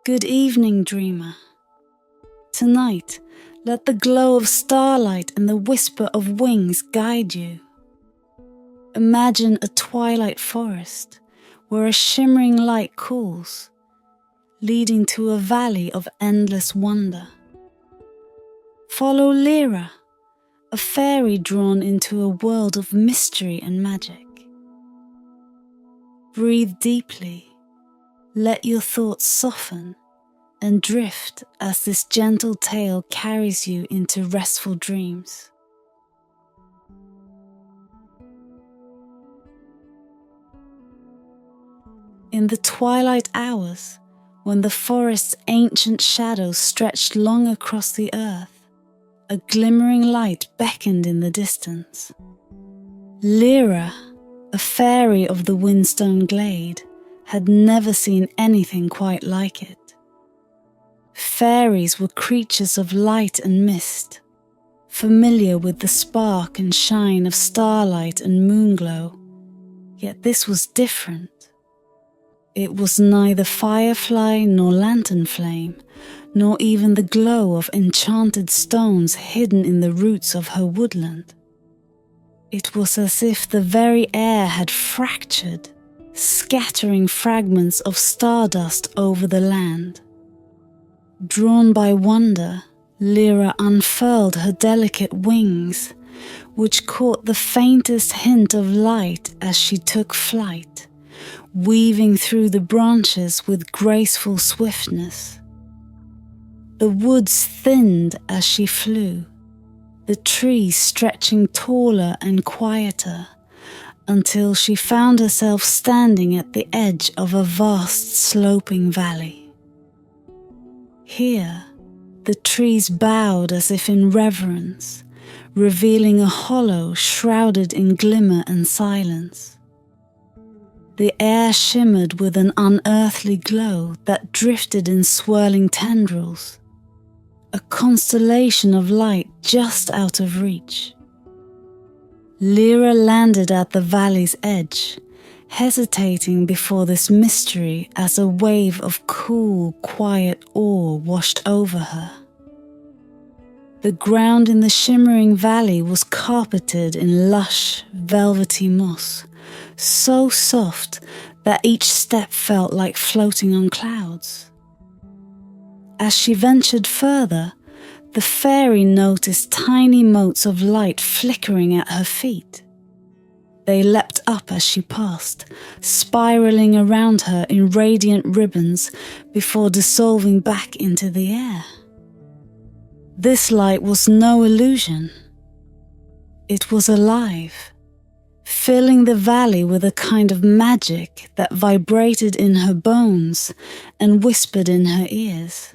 Good evening, dreamer. Tonight, let the glow of starlight and the whisper of wings guide you. Imagine a twilight forest where a shimmering light cools, leading to a valley of endless wonder. Follow Lyra, a fairy drawn into a world of mystery and magic. Breathe deeply, let your thoughts soften and drift as this gentle tale carries you into restful dreams. In the twilight hours, when the forest's ancient shadows stretched long across the earth, a glimmering light beckoned in the distance. Lyra, a fairy of the Windstone Glade, had never seen anything quite like it. Fairies were creatures of light and mist, familiar with the spark and shine of starlight and moonglow, yet this was different. It was neither firefly nor lantern flame, nor even the glow of enchanted stones hidden in the roots of her woodland. It was as if the very air had fractured, scattering fragments of stardust over the land. Drawn by wonder, Lyra unfurled her delicate wings, which caught the faintest hint of light as she took flight, weaving through the branches with graceful swiftness. The woods thinned as she flew, the trees stretching taller and quieter, until she found herself standing at the edge of a vast sloping valley. Here, the trees bowed as if in reverence, revealing a hollow shrouded in glimmer and silence. The air shimmered with an unearthly glow that drifted in swirling tendrils, a constellation of light just out of reach. Lyra landed at the valley's edge, hesitating before this mystery as a wave of cool, quiet awe washed over her. The ground in the shimmering valley was carpeted in lush, velvety moss, so soft that each step felt like floating on clouds. As she ventured further, the fairy noticed tiny motes of light flickering at her feet. They leapt up as she passed, spiraling around her in radiant ribbons before dissolving back into the air. This light was no illusion. It was alive, filling the valley with a kind of magic that vibrated in her bones and whispered in her ears.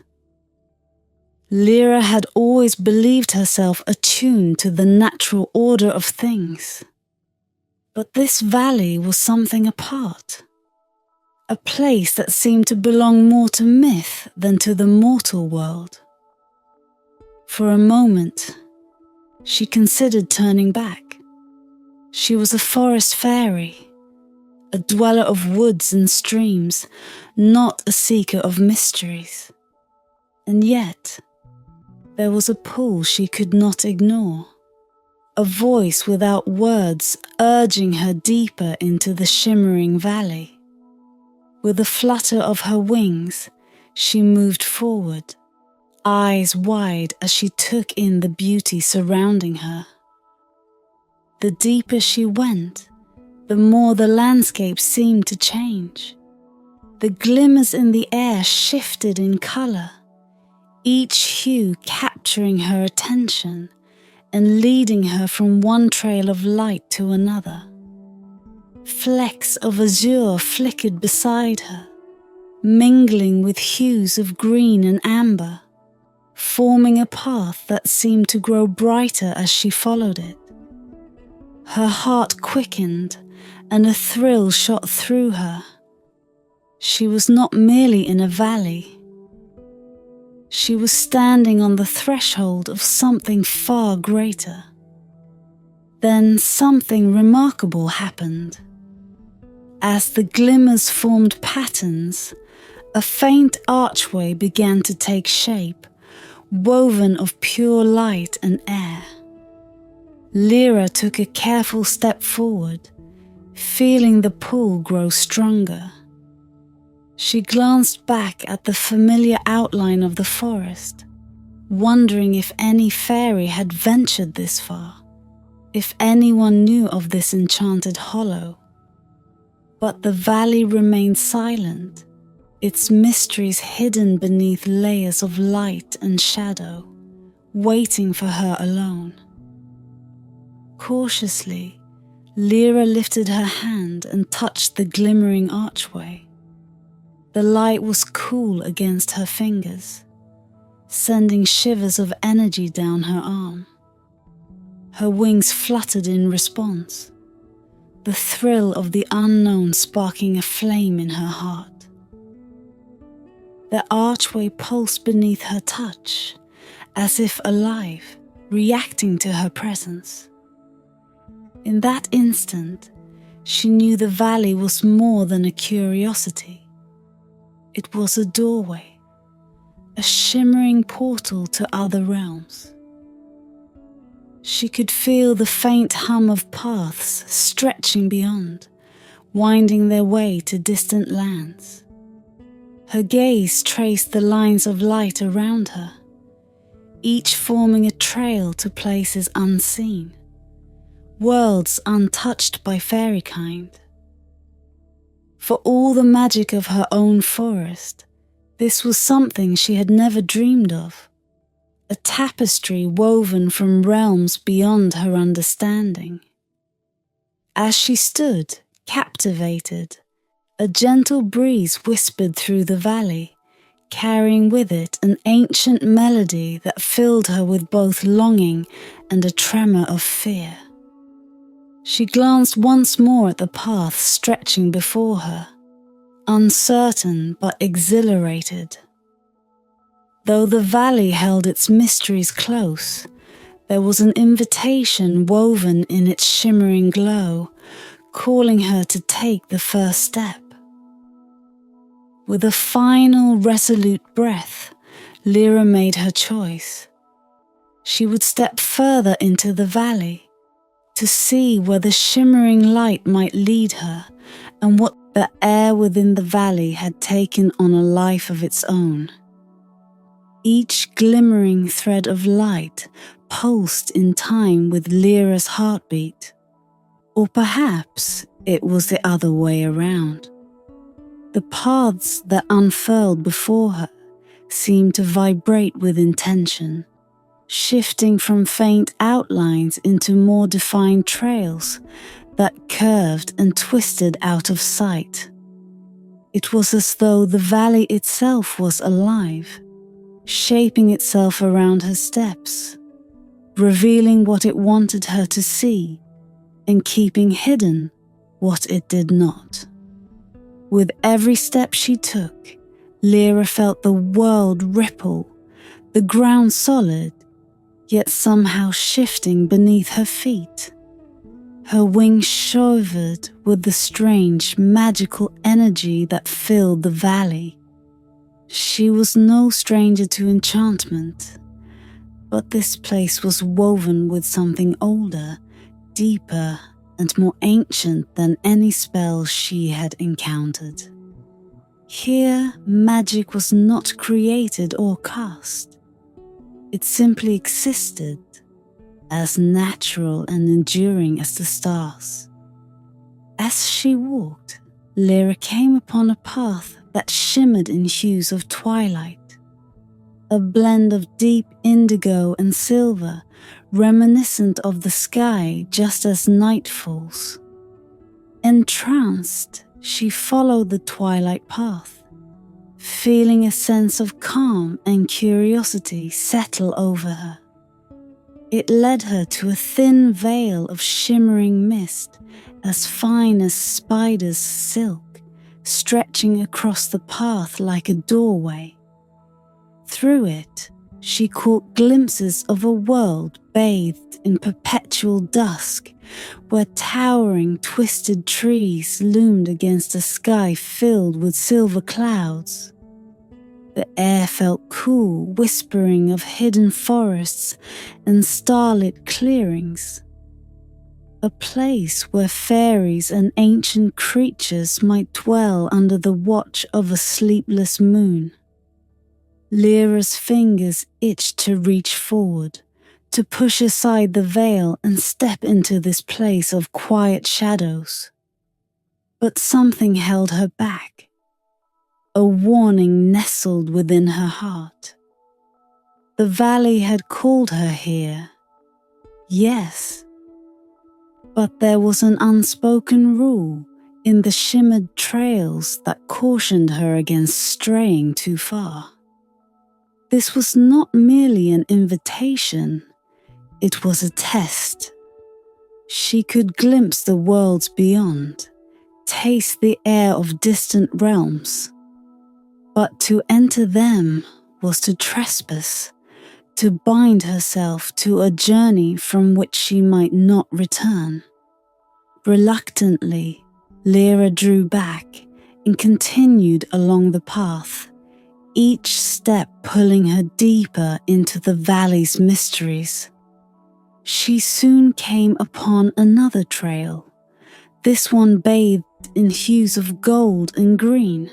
Lyra had always believed herself attuned to the natural order of things. But this valley was something apart, a place that seemed to belong more to myth than to the mortal world. For a moment, she considered turning back. She was a forest fairy, a dweller of woods and streams, not a seeker of mysteries. And yet, there was a pull she could not ignore, a voice without words urging her deeper into the shimmering valley. With a flutter of her wings, she moved forward, eyes wide as she took in the beauty surrounding her. The deeper she went, the more the landscape seemed to change. The glimmers in the air shifted in colour, each hue capturing her attention and leading her from one trail of light to another. Flecks of azure flickered beside her, mingling with hues of green and amber, forming a path that seemed to grow brighter as she followed it. Her heart quickened and a thrill shot through her. She was not merely in a valley. She was standing on the threshold of something far greater. Then something remarkable happened. As the glimmers formed patterns, A faint archway began to take shape, woven of pure light and air. Lyra took a careful step forward, feeling the pull grow stronger. She glanced back at the familiar outline of the forest, wondering if any fairy had ventured this far, if anyone knew of this enchanted hollow. But the valley remained silent, its mysteries hidden beneath layers of light and shadow, waiting for her alone. Cautiously, Lyra lifted her hand and touched the glimmering archway. The light was cool against her fingers, sending shivers of energy down her arm. Her wings fluttered in response, the thrill of the unknown sparking a flame in her heart. The archway pulsed beneath her touch, as if alive, reacting to her presence. In that instant, she knew the valley was more than a curiosity. It was a doorway, a shimmering portal to other realms. She could feel the faint hum of paths stretching beyond, winding their way to distant lands. Her gaze traced the lines of light around her, each forming a trail to places unseen, worlds untouched by fairykind. For all the magic of her own forest, this was something she had never dreamed of, a tapestry woven from realms beyond her understanding. As she stood, captivated, a gentle breeze whispered through the valley, carrying with it an ancient melody that filled her with both longing and a tremor of fear. She glanced once more at the path stretching before her, uncertain but exhilarated. Though the valley held its mysteries close, there was an invitation woven in its shimmering glow, calling her to take the first step. With a final resolute breath, Lyra made her choice. She would step further into the valley, to see where the shimmering light might lead her and what the air within the valley had taken on a life of its own. Each glimmering thread of light pulsed in time with Lyra's heartbeat. Or perhaps it was the other way around. The paths that unfurled before her seemed to vibrate with intention, shifting from faint outlines into more defined trails that curved and twisted out of sight. It was as though the valley itself was alive, shaping itself around her steps, revealing what it wanted her to see and keeping hidden what it did not. With every step she took, Lyra felt the world ripple, the ground solid, yet somehow shifting beneath her feet. Her wings shivered with the strange, magical energy that filled the valley. She was no stranger to enchantment, but this place was woven with something older, deeper, and more ancient than any spell she had encountered. Here, magic was not created or cast. It simply existed, as natural and enduring as the stars. As she walked, Lyra came upon a path that shimmered in hues of twilight, a blend of deep indigo and silver, reminiscent of the sky just as night falls. Entranced, she followed the twilight path, feeling a sense of calm and curiosity settle over her. It led her to a thin veil of shimmering mist, as fine as spider's silk, stretching across the path like a doorway. Through it, she caught glimpses of a world bathed in perpetual dusk, where towering, twisted trees loomed against a sky filled with silver clouds. The air felt cool, whispering of hidden forests and starlit clearings. A place where fairies and ancient creatures might dwell under the watch of a sleepless moon. Lyra's fingers itched to reach forward, to push aside the veil and step into this place of quiet shadows. But something held her back. A warning nestled within her heart. The valley had called her here, yes, but there was an unspoken rule in the shimmered trails that cautioned her against straying too far. This was not merely an invitation, it was a test. She could glimpse the worlds beyond, taste the air of distant realms. But to enter them was to trespass, to bind herself to a journey from which she might not return. Reluctantly, Lyra drew back and continued along the path, each step pulling her deeper into the valley's mysteries. She soon came upon another trail, this one bathed in hues of gold and green,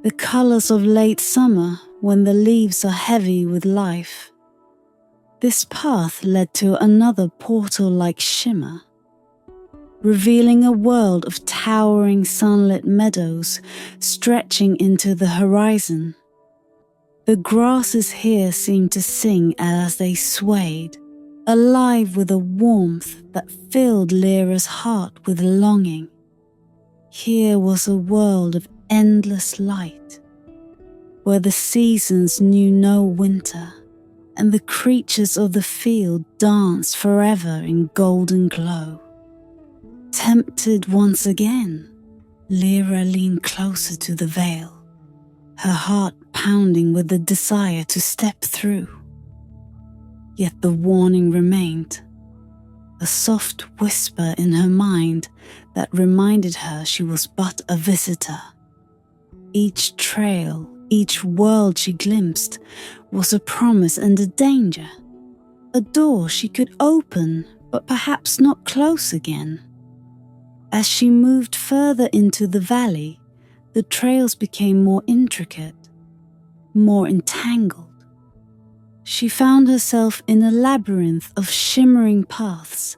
the colors of late summer when the leaves are heavy with life. This path led to another portal-like shimmer, revealing a world of towering sunlit meadows stretching into the horizon. The grasses here seemed to sing as they swayed, alive with a warmth that filled Lyra's heart with longing. Here was a world of endless light, where the seasons knew no winter, and the creatures of the field danced forever in golden glow. Tempted once again, Lyra leaned closer to the veil, her heart pounding with the desire to step through. Yet the warning remained, a soft whisper in her mind that reminded her she was but a visitor. Each trail, each world she glimpsed was a promise and a danger, a door she could open but perhaps not close again. As she moved further into the valley, the trails became more intricate, more entangled. She found herself in a labyrinth of shimmering paths,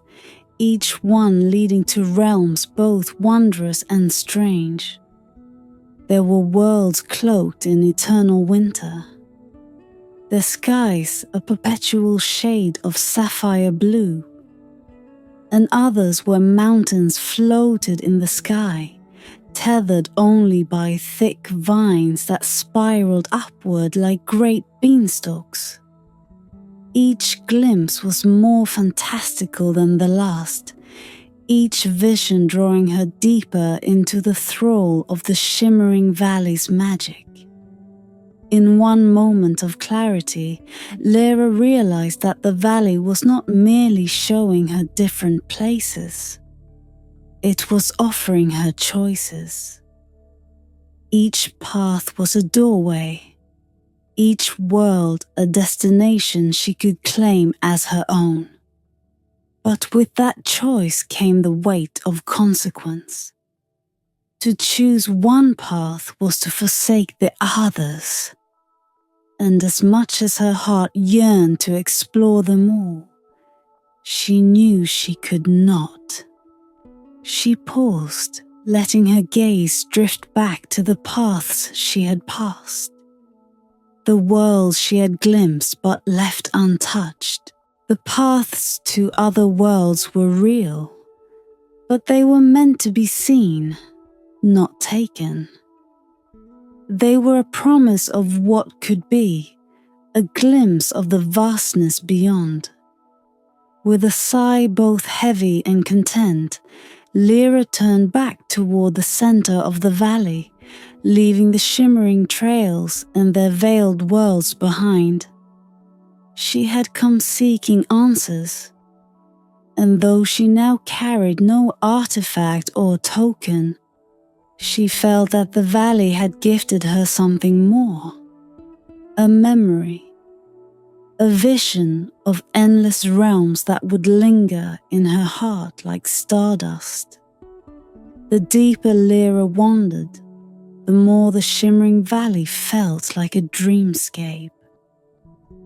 each one leading to realms both wondrous and strange. There were worlds cloaked in eternal winter, their skies a perpetual shade of sapphire blue, and others where mountains floated in the sky, tethered only by thick vines that spiraled upward like great beanstalks. Each glimpse was more fantastical than the last, each vision drawing her deeper into the thrall of the shimmering valley's magic. In one moment of clarity, Lyra realized that the valley was not merely showing her different places. It was offering her choices. Each path was a doorway, each world a destination she could claim as her own. But with that choice came the weight of consequence. To choose one path was to forsake the others. And as much as her heart yearned to explore them all, she knew she could not. She paused, letting her gaze drift back to the paths she had passed. The worlds she had glimpsed but left untouched. The paths to other worlds were real, but they were meant to be seen, not taken. They were a promise of what could be, a glimpse of the vastness beyond. With a sigh both heavy and content, Lyra turned back toward the center of the valley, leaving the shimmering trails and their veiled worlds behind. She had come seeking answers, and though she now carried no artifact or token, she felt that the valley had gifted her something more, a memory, a vision of endless realms that would linger in her heart like stardust. The deeper Lyra wandered, the more the shimmering valley felt like a dreamscape.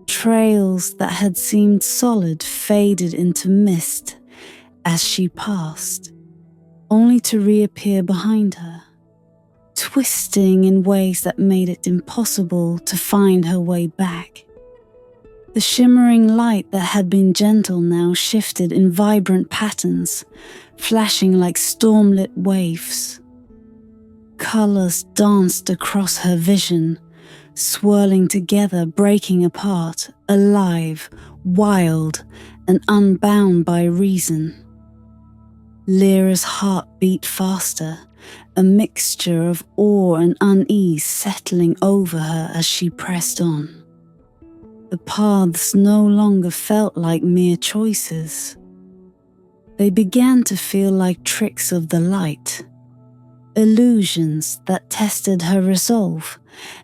Trails that had seemed solid faded into mist as she passed, only to reappear behind her, twisting in ways that made it impossible to find her way back. The shimmering light that had been gentle now shifted in vibrant patterns, flashing like stormlit waves. Colors danced across her vision, swirling together, breaking apart, alive, wild, and unbound by reason. Lyra's heart beat faster, a mixture of awe and unease settling over her as she pressed on. The paths no longer felt like mere choices. They began to feel like tricks of the light, illusions that tested her resolve,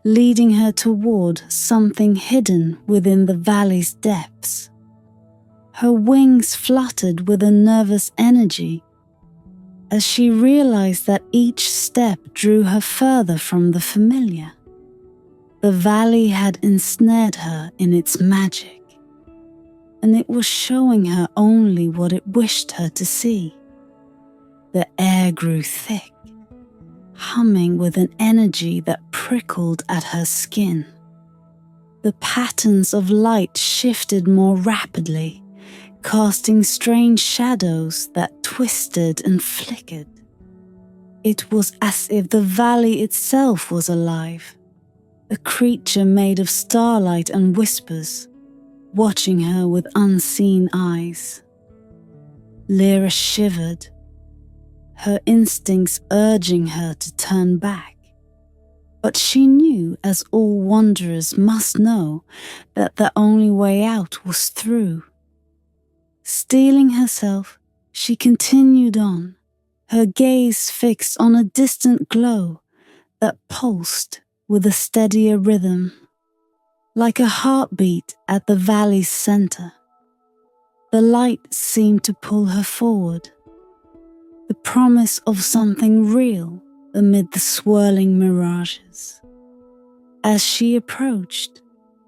leading her toward something hidden within the valley's depths. Her wings fluttered with a nervous energy as she realized that each step drew her further from the familiar. The valley had ensnared her in its magic, and it was showing her only what it wished her to see. The air grew thick, humming with an energy that prickled at her skin. The patterns of light shifted more rapidly, casting strange shadows that twisted and flickered. It was as if the valley itself was alive, a creature made of starlight and whispers, watching her with unseen eyes. Lyra shivered, her instincts urging her to turn back. But she knew, as all wanderers must know, that the only way out was through. Steeling herself, she continued on, her gaze fixed on a distant glow that pulsed with a steadier rhythm, like a heartbeat at the valley's center. The light seemed to pull her forward, the promise of something real amid the swirling mirages. As she approached,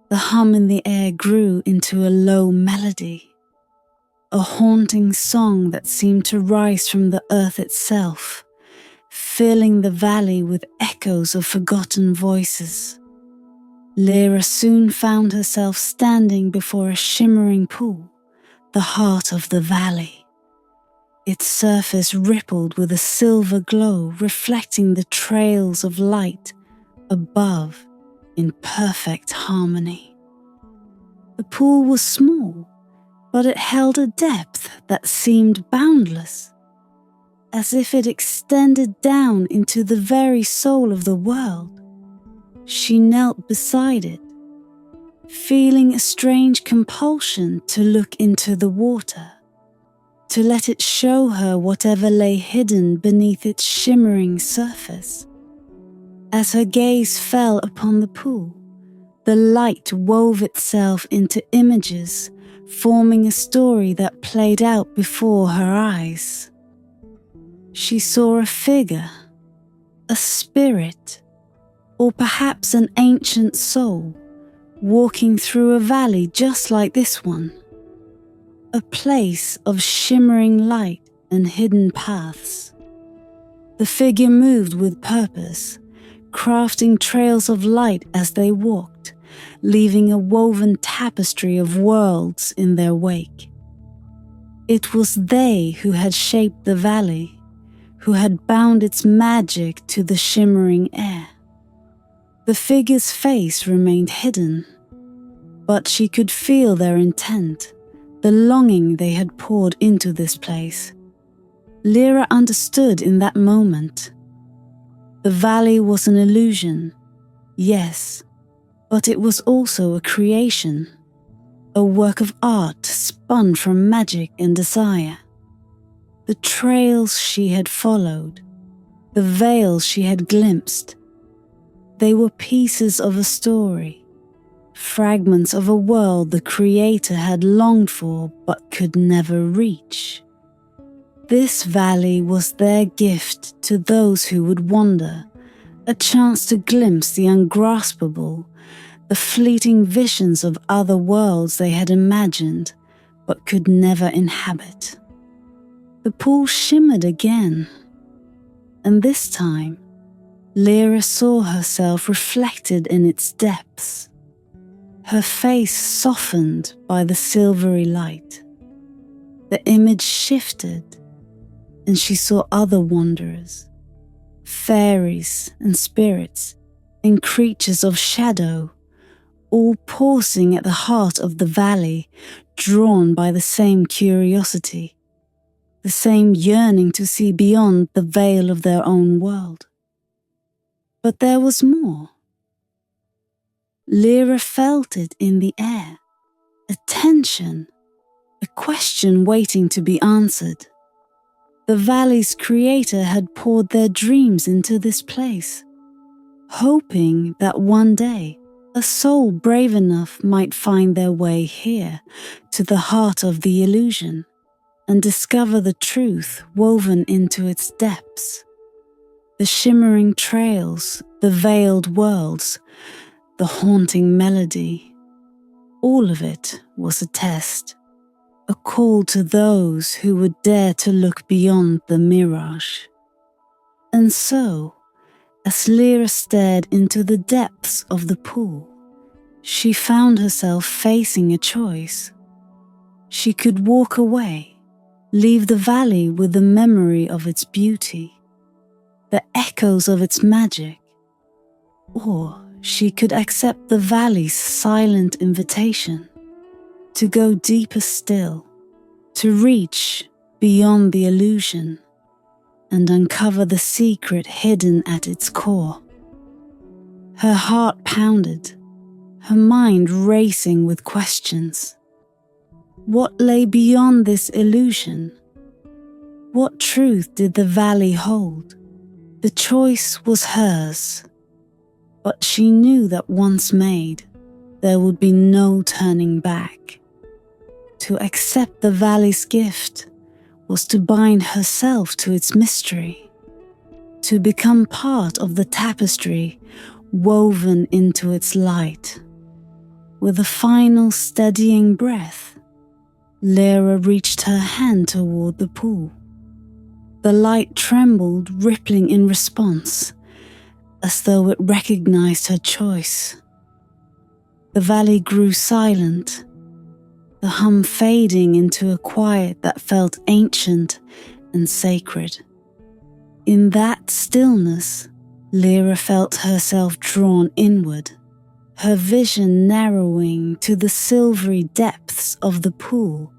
the hum in the air grew into a low melody, a haunting song that seemed to rise from the earth itself, filling the valley with echoes of forgotten voices. Lyra soon found herself standing before a shimmering pool, the heart of the valley. Its surface rippled with a silver glow, reflecting the trails of light above in perfect harmony. The pool was small, but it held a depth that seemed boundless, as if it extended down into the very soul of the world. She knelt beside it, feeling a strange compulsion to look into the water, to let it show her whatever lay hidden beneath its shimmering surface. As her gaze fell upon the pool, the light wove itself into images, forming a story that played out before her eyes. She saw a figure, a spirit, or perhaps an ancient soul, walking through a valley just like this one, a place of shimmering light and hidden paths. The figure moved with purpose, crafting trails of light as they walked, leaving a woven tapestry of worlds in their wake. It was they who had shaped the valley, who had bound its magic to the shimmering air. The figure's face remained hidden, but she could feel their intent, the longing they had poured into this place. Lyra understood in that moment. The valley was an illusion, yes, but it was also a creation, a work of art spun from magic and desire. The trails she had followed, the veils she had glimpsed, they were pieces of a story, fragments of a world the Creator had longed for but could never reach. This valley was their gift to those who would wander, a chance to glimpse the ungraspable, the fleeting visions of other worlds they had imagined but could never inhabit. The pool shimmered again, and this time, Lyra saw herself reflected in its depths, her face softened by the silvery light. The image shifted, and she saw other wanderers, fairies and spirits, and creatures of shadow, all pausing at the heart of the valley, drawn by the same curiosity, the same yearning to see beyond the veil of their own world. But there was more. Lyra felt it in the air, a tension, a question waiting to be answered. The valley's creator had poured their dreams into this place, hoping that one day a soul brave enough might find their way here to the heart of the illusion and discover the truth woven into its depths. The shimmering trails, the veiled worlds, the haunting melody, all of it was a test, a call to those who would dare to look beyond the mirage. And so, as Lyra stared into the depths of the pool, she found herself facing a choice. She could walk away, leave the valley with the memory of its beauty, the echoes of its magic, or she could accept the valley's silent invitation to go deeper still, to reach beyond the illusion and uncover the secret hidden at its core. Her heart pounded, her mind racing with questions. What lay beyond this illusion? What truth did the valley hold? The choice was hers, but she knew that once made, there would be no turning back. To accept the valley's gift was to bind herself to its mystery, to become part of the tapestry woven into its light. With a final steadying breath, Lyra reached her hand toward the pool. The light trembled, rippling in response, as though it recognized her choice. The valley grew silent, the hum fading into a quiet that felt ancient and sacred. In that stillness, Lyra felt herself drawn inward, her vision narrowing to the silvery depths of the pool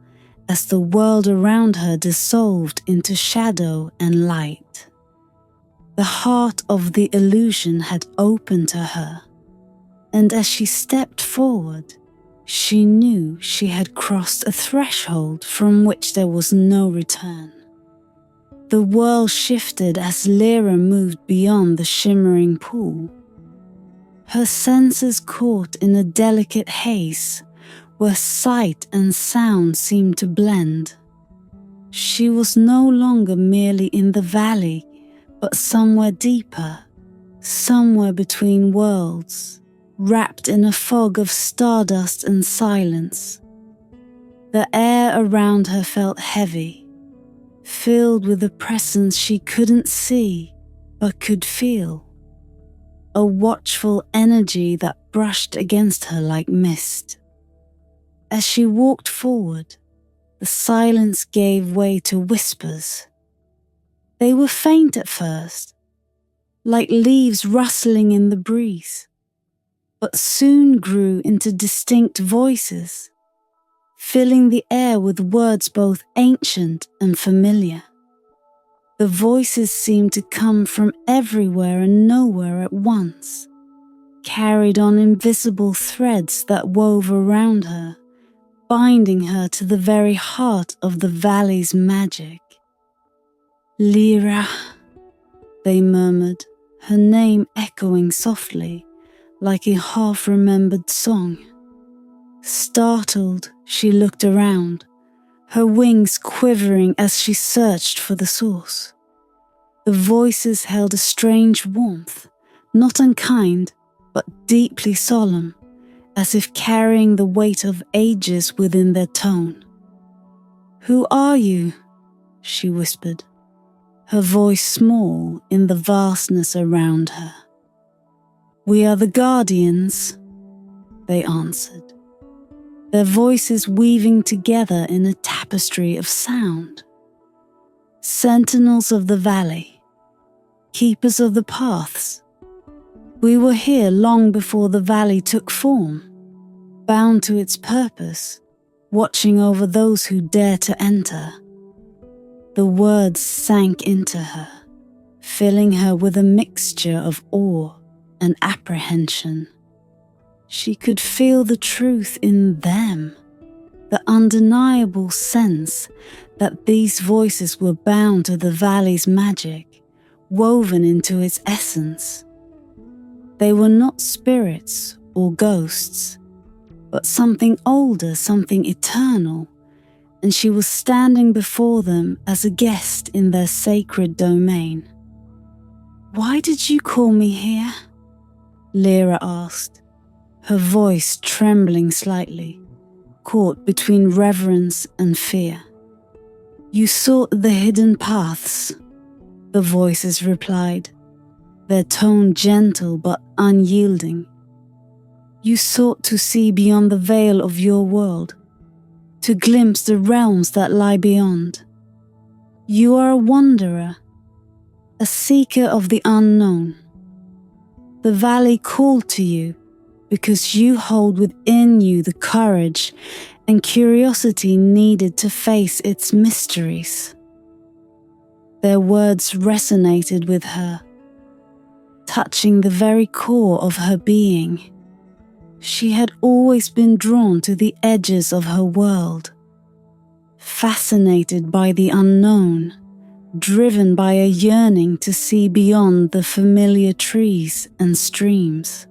as the world around her dissolved into shadow and light. The heart of the illusion had opened to her, and as she stepped forward, she knew she had crossed a threshold from which there was no return. The world shifted as Lyra moved beyond the shimmering pool. Her senses caught in a delicate haze where sight and sound seemed to blend. She was no longer merely in the valley, but somewhere deeper, somewhere between worlds, wrapped in a fog of stardust and silence. The air around her felt heavy, filled with a presence she couldn't see, but could feel. A watchful energy that brushed against her like mist. As she walked forward, the silence gave way to whispers. They were faint at first, like leaves rustling in the breeze, but soon grew into distinct voices, filling the air with words both ancient and familiar. The voices seemed to come from everywhere and nowhere at once, carried on invisible threads that wove around her, binding her to the very heart of the valley's magic. Lyra, they murmured, her name echoing softly, like a half-remembered song. Startled, she looked around, her wings quivering as she searched for the source. The voices held a strange warmth, not unkind, but deeply solemn, as if carrying the weight of ages within their tone. "Who are you?" she whispered, her voice small in the vastness around her. "We are the Guardians," they answered, their voices weaving together in a tapestry of sound. "Sentinels of the valley, keepers of the paths. We were here long before the valley took form, bound to its purpose, watching over those who dare to enter." The words sank into her, filling her with a mixture of awe and apprehension. She could feel the truth in them, the undeniable sense that these voices were bound to the valley's magic, woven into its essence. They were not spirits or ghosts, but something older, something eternal, and she was standing before them as a guest in their sacred domain. "Why did you call me here?" Lyra asked, her voice trembling slightly, caught between reverence and fear. "You sought the hidden paths," the voices replied, their tone gentle but unyielding. "You sought to see beyond the veil of your world, to glimpse the realms that lie beyond. You are a wanderer, a seeker of the unknown. The valley called to you because you hold within you the courage and curiosity needed to face its mysteries." Their words resonated with her, touching the very core of her being. She had always been drawn to the edges of her world, fascinated by the unknown, driven by a yearning to see beyond the familiar trees and streams.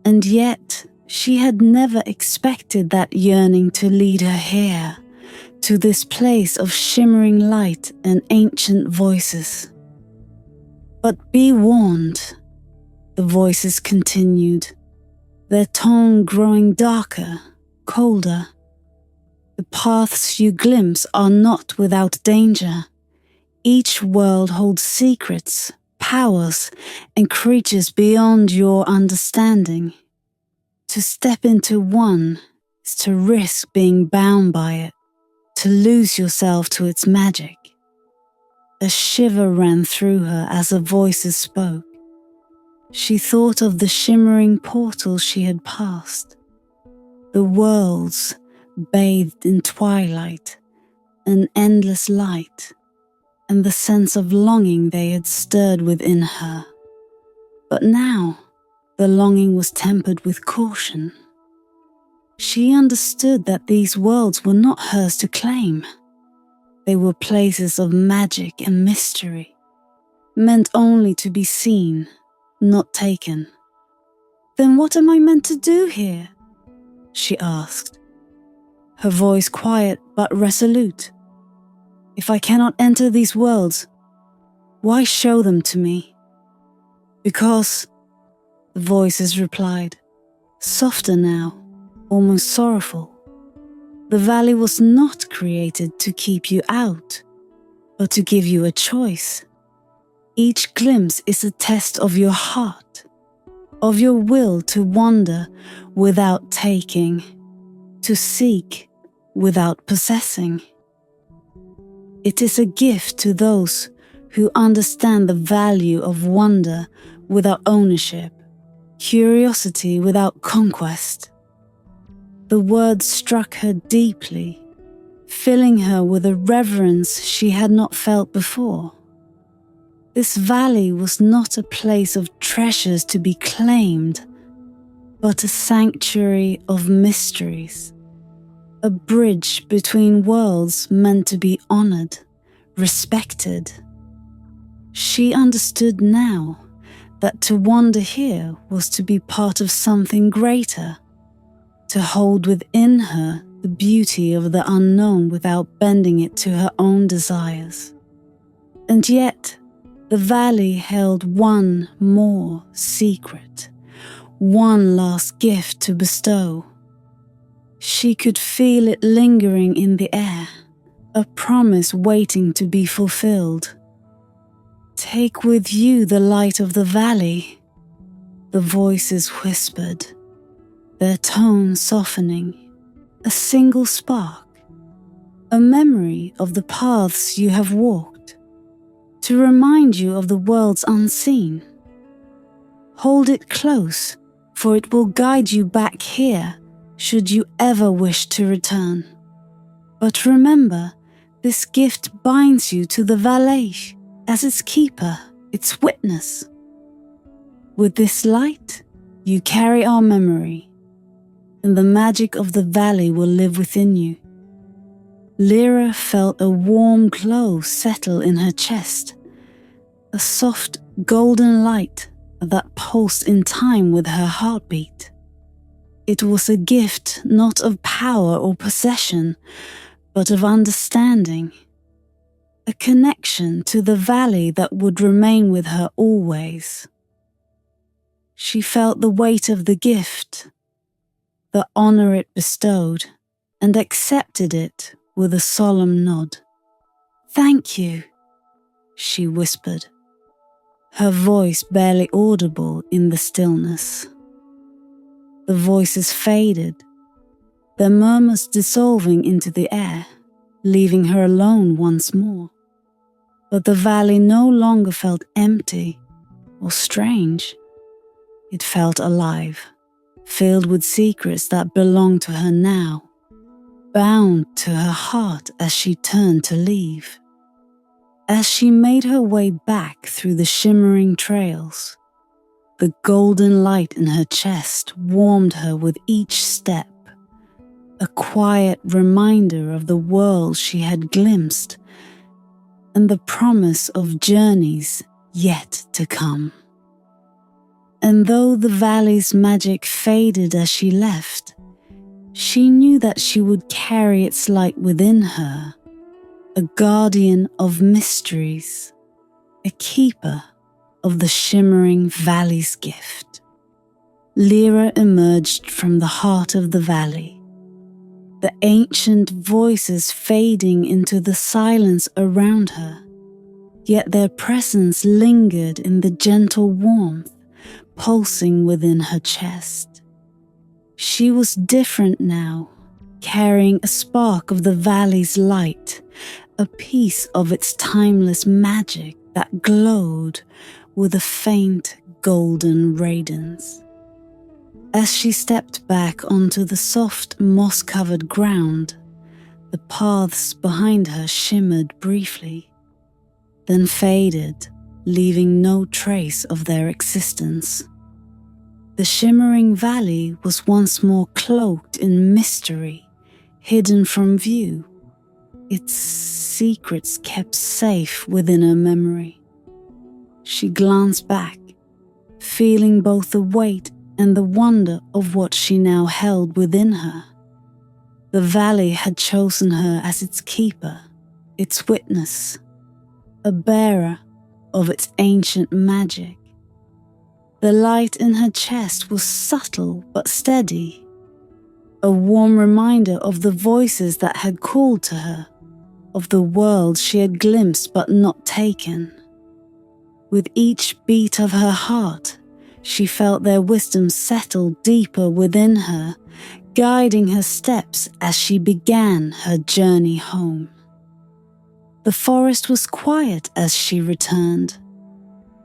And yet, she had never expected that yearning to lead her here, to this place of shimmering light and ancient voices. "But be warned," the voices continued, their tone growing darker, colder. "The paths you glimpse are not without danger. Each world holds secrets, powers, and creatures beyond your understanding. To step into one is to risk being bound by it, to lose yourself to its magic." A shiver ran through her as the voices spoke. She thought of the shimmering portals she had passed, the worlds bathed in twilight, an endless light, and the sense of longing they had stirred within her. But now, the longing was tempered with caution. She understood that these worlds were not hers to claim. They were places of magic and mystery, meant only to be seen, not taken. "Then what am I meant to do here?" she asked, her voice quiet but resolute. "If I cannot enter these worlds, why show them to me?" "Because," the voices replied, softer now, almost sorrowful, "the valley was not created to keep you out, but to give you a choice. Each glimpse is a test of your heart, of your will to wander without taking, to seek without possessing. It is a gift to those who understand the value of wonder without ownership, curiosity without conquest." The words struck her deeply, filling her with a reverence she had not felt before. This valley was not a place of treasures to be claimed, but a sanctuary of mysteries, a bridge between worlds meant to be honored, respected. She understood now that to wander here was to be part of something greater, to hold within her the beauty of the unknown without bending it to her own desires. And yet, the valley held one more secret, one last gift to bestow. She could feel it lingering in the air, a promise waiting to be fulfilled. "Take with you the light of the valley," the voices whispered, their tone softening. A single spark, a memory of the paths you have walked, to remind you of the worlds unseen. Hold it close, for it will guide you back here should you ever wish to return. But remember, this gift binds you to the valley as its keeper, its witness. With this light, you carry our memory, and the magic of the valley will live within you. Lyra felt a warm glow settle in her chest, a soft golden light that pulsed in time with her heartbeat. It was a gift not of power or possession, but of understanding, a connection to the valley that would remain with her always. She felt the weight of the gift, the honor it bestowed, and accepted it with a solemn nod. "Thank you," she whispered, her voice barely audible in the stillness. The voices faded, their murmurs dissolving into the air, leaving her alone once more. But the valley no longer felt empty or strange. It felt alive, filled with secrets that belonged to her now, bound to her heart as she turned to leave. As she made her way back through the shimmering trails, the golden light in her chest warmed her with each step, a quiet reminder of the world she had glimpsed and the promise of journeys yet to come. And though the valley's magic faded as she left, she knew that she would carry its light within her, a guardian of mysteries, a keeper of the shimmering valley's gift. Lyra emerged from the heart of the valley, the ancient voices fading into the silence around her, yet their presence lingered in the gentle warmth pulsing within her chest. She was different now, carrying a spark of the valley's light, a piece of its timeless magic that glowed with a faint golden radiance. As she stepped back onto the soft moss-covered ground, the paths behind her shimmered briefly, then faded, leaving no trace of their existence. The shimmering valley was once more cloaked in mystery, hidden from view, its secrets kept safe within her memory. She glanced back, feeling both the weight and the wonder of what she now held within her. The valley had chosen her as its keeper, its witness, a bearer of its ancient magic. The light in her chest was subtle but steady, a warm reminder of the voices that had called to her, of the world she had glimpsed but not taken. With each beat of her heart, she felt their wisdom settle deeper within her, guiding her steps as she began her journey home. The forest was quiet as she returned,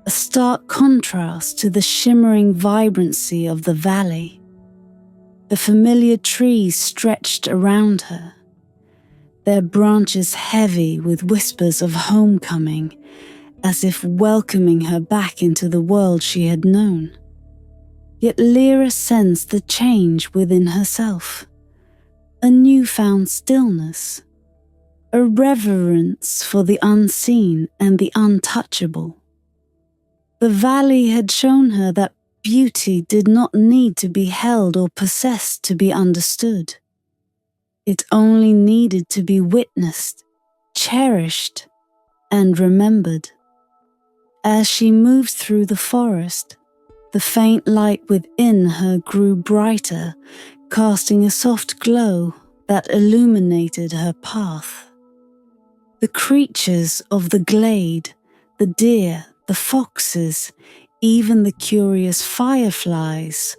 a stark contrast to the shimmering vibrancy of the valley. The familiar trees stretched around her, their branches heavy with whispers of homecoming, as if welcoming her back into the world she had known. Yet Lyra sensed the change within herself, a newfound stillness, a reverence for the unseen and the untouchable. The valley had shown her that beauty did not need to be held or possessed to be understood. It only needed to be witnessed, cherished, and remembered. As she moved through the forest, the faint light within her grew brighter, casting a soft glow that illuminated her path. The creatures of the glade, the deer, the foxes, even the curious fireflies,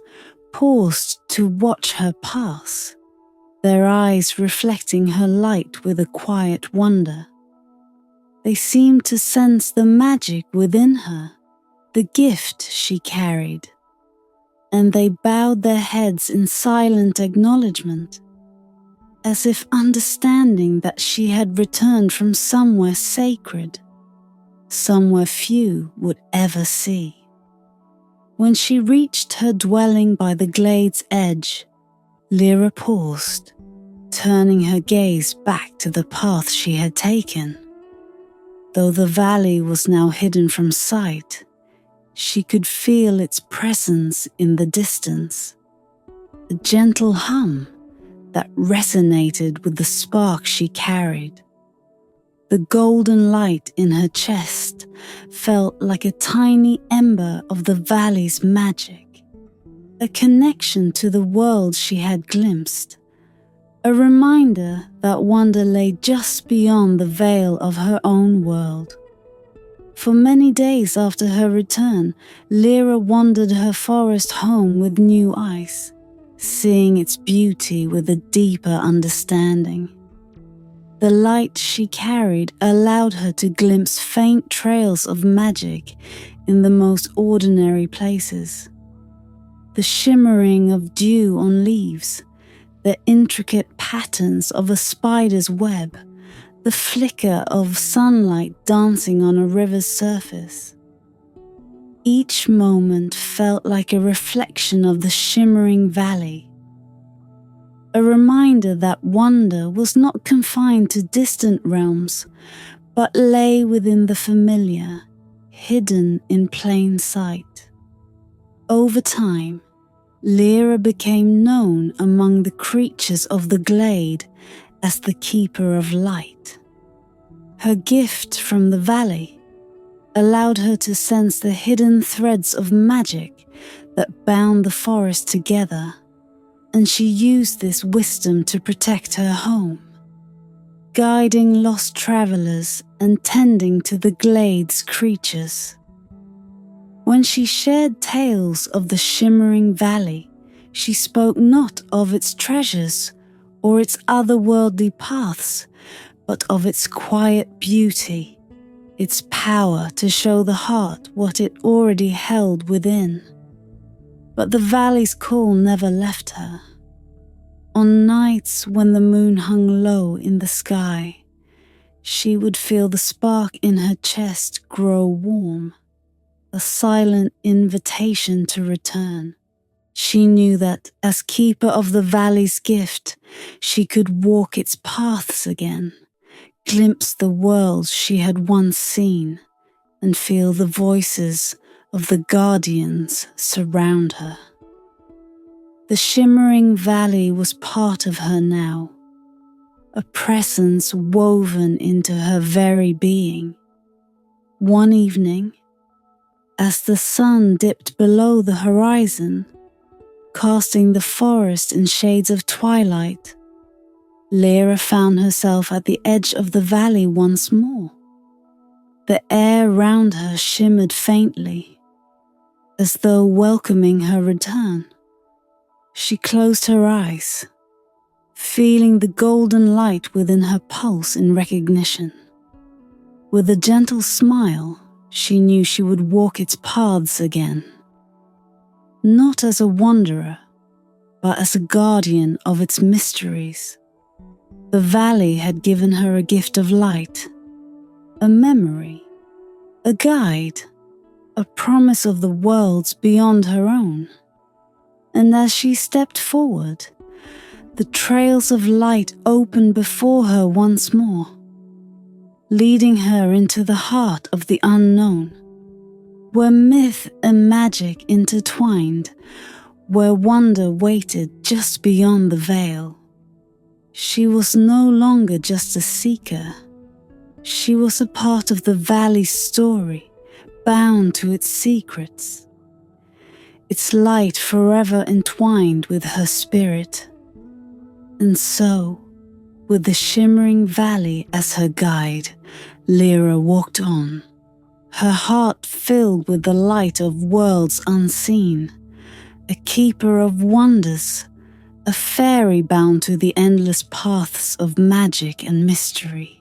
paused to watch her pass, their eyes reflecting her light with a quiet wonder. They seemed to sense the magic within her, the gift she carried, and they bowed their heads in silent acknowledgement, as if understanding that she had returned from somewhere sacred, somewhere few would ever see. When she reached her dwelling by the glade's edge, Lyra paused, turning her gaze back to the path she had taken. Though the valley was now hidden from sight, she could feel its presence in the distance, a gentle hum that resonated with the spark she carried. The golden light in her chest felt like a tiny ember of the valley's magic, a connection to the world she had glimpsed, a reminder that wonder lay just beyond the veil of her own world. For many days after her return, Lyra wandered her forest home with new eyes, seeing its beauty with a deeper understanding. The light she carried allowed her to glimpse faint trails of magic in the most ordinary places. The shimmering of dew on leaves, the intricate patterns of a spider's web, the flicker of sunlight dancing on a river's surface. Each moment felt like a reflection of the shimmering valley, a reminder that wonder was not confined to distant realms, but lay within the familiar, hidden in plain sight. Over time, Lyra became known among the creatures of the glade as the keeper of light. Her gift from the valley allowed her to sense the hidden threads of magic that bound the forest together, and she used this wisdom to protect her home, guiding lost travelers and tending to the glade's creatures. When she shared tales of the shimmering valley, she spoke not of its treasures or its otherworldly paths, but of its quiet beauty, its power to show the heart what it already held within. But the valley's call never left her. On nights when the moon hung low in the sky, she would feel the spark in her chest grow warm, a silent invitation to return. She knew that, as keeper of the valley's gift, she could walk its paths again, glimpse the world she had once seen, and feel the voices of the guardians surround her. The shimmering valley was part of her now, a presence woven into her very being. One evening, as the sun dipped below the horizon, casting the forest in shades of twilight, Lyra found herself at the edge of the valley once more. The air round her shimmered faintly, as though welcoming her return. She closed her eyes, feeling the golden light within her pulse in recognition. With a gentle smile, she knew she would walk its paths again, not as a wanderer, but as a guardian of its mysteries. The valley had given her a gift of light, a memory, a guide, a promise of the worlds beyond her own. And as she stepped forward, the trails of light opened before her once more, leading her into the heart of the unknown, where myth and magic intertwined, where wonder waited just beyond the veil. She was no longer just a seeker. She was a part of the valley's story, bound to its secrets, its light forever entwined with her spirit. And so, with the shimmering valley as her guide, Lyra walked on, her heart filled with the light of worlds unseen, a keeper of wonders, a fairy bound to the endless paths of magic and mystery.